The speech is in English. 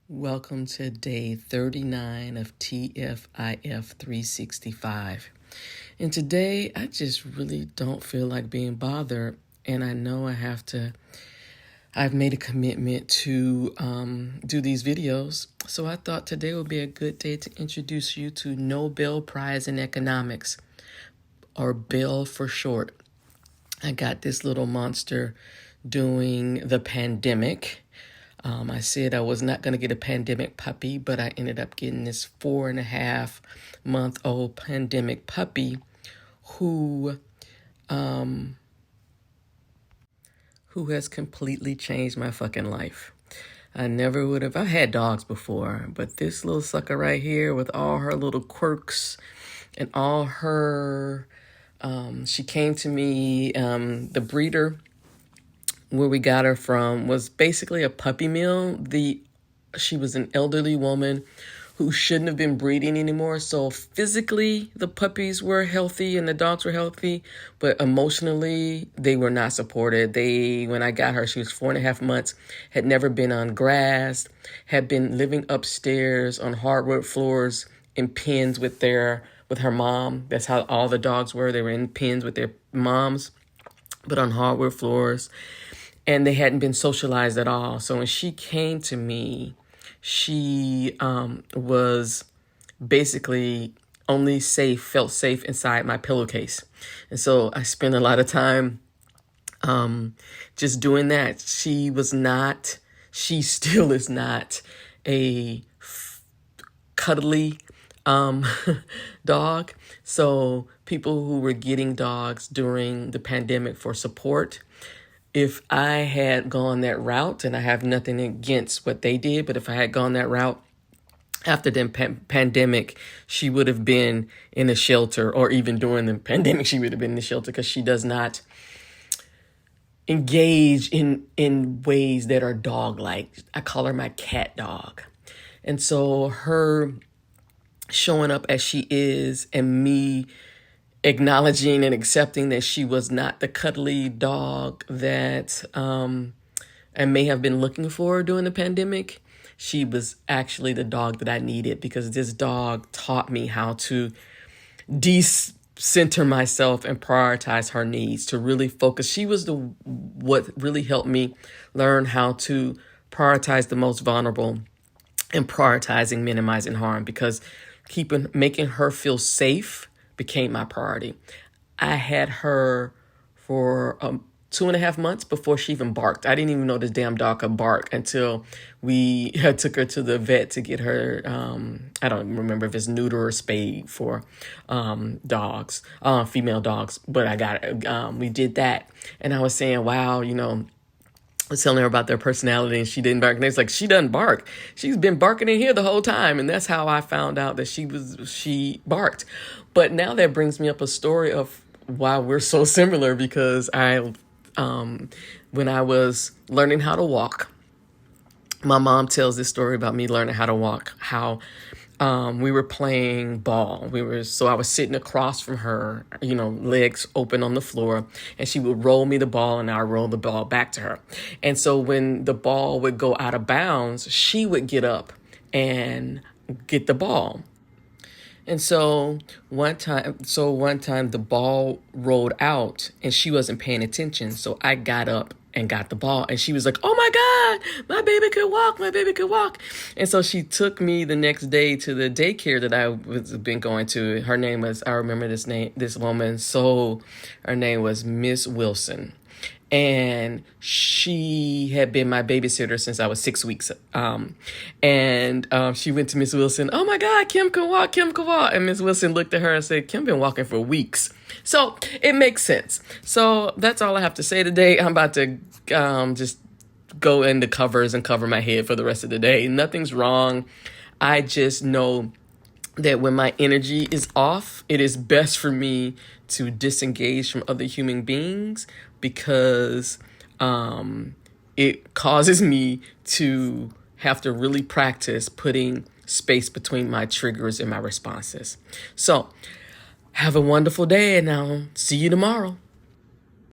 Welcome to day 39 of TFIF 365. And today, I just really don't feel like being bothered. And I know I've made a commitment to do these videos. So I thought today would be a good day to introduce you to Nobel Prize in Economics, or Bell for short. I got this little monster doing the pandemic. I said I was not going to get a pandemic puppy, but I ended up getting this 4.5-month-old pandemic puppy who has completely changed my fucking life. I never would have. I've had dogs before, but this little sucker right here with all her little quirks and all her, she came to me, the breeder where we got her from was basically a puppy mill. She was an elderly woman who shouldn't have been breeding anymore. So physically, the puppies were healthy and the dogs were healthy, but emotionally, they were not supported. When I got her, she was 4.5 months, had never been on grass, had been living upstairs on hardwood floors in pens with her mom. That's how all the dogs were. They were in pens with their moms, but on hardwood floors. And they hadn't been socialized at all. So when she came to me, she was basically only felt safe inside my pillowcase. And so I spent a lot of time just doing that. She still is not a cuddly dog. So people who were getting dogs during the pandemic for support, if I had gone that route, and I have nothing against what they did, but if I had gone that route after the pandemic, she would have been in a shelter, or even during the pandemic, she would have been in the shelter, because she does not engage in ways that are dog-like. I call her my cat dog. And so her showing up as she is, and me acknowledging and accepting that she was not the cuddly dog that I may have been looking for during the pandemic. She was actually the dog that I needed, because this dog taught me how to decenter myself and prioritize her needs, to really focus. She was what really helped me learn how to prioritize the most vulnerable and minimizing harm, because making her feel safe became my priority. I had her for 2.5 months before she even barked. I didn't even know this damn dog could bark until we took her to the vet to get her, I don't remember if it's neuter or spayed for dogs, female dogs, but I got it. We did that. And I was saying, wow, I was telling her about their personality, and she didn't bark. And it's like, she doesn't bark. She's been barking in here the whole time. And that's how I found out that she barked. But now that brings me up a story of why we're so similar, because when I was learning how to walk, my mom tells this story about me learning how to walk, how we were playing ball. So I was sitting across from her, legs open on the floor, and she would roll me the ball, and I would roll the ball back to her. And so when the ball would go out of bounds, she would get up and get the ball. And so one time the ball rolled out and she wasn't paying attention. So I got up and got the ball, and she was like, "Oh my God, my baby could walk, my baby could walk." And so she took me the next day to the daycare that I was been going to. Her name was, I remember this woman. So her name was Miss Wilson. And she had been my babysitter since I was 6 weeks. And she went to Miss Wilson. "Oh my God, Kim can walk, Kim can walk." And Miss Wilson looked at her and said, "Kim been walking for weeks." So it makes sense. So that's all I have to say today. I'm about to just go into covers and cover my head for the rest of the day. Nothing's wrong. I just know that when my energy is off, it is best for me to disengage from other human beings, because it causes me to have to really practice putting space between my triggers and my responses. So have a wonderful day, and I'll see you tomorrow.